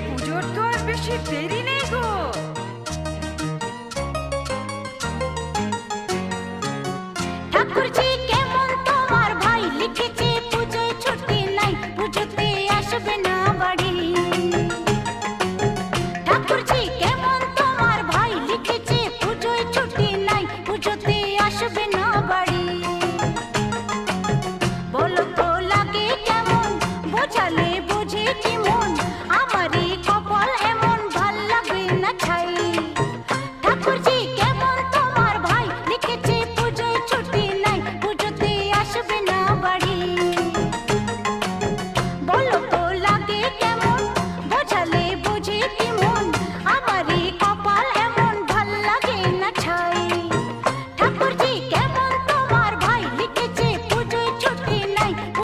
পুজোর তো আর বেশি দেরি নেই গো। ঠাকুরজি কেমন তোমার ভাই লিখেছে পুজোয় ছুটি নাই, পুজোতে আসবে না বাড়ি। ঠাকুরজি কেমন তোমার ভাই লিখেছে পুজোয় ছুটি নাই, পুজোতে আসবে না বাড়ি। বলো তো লাগে কেমন, বোঝালে বুঝে কি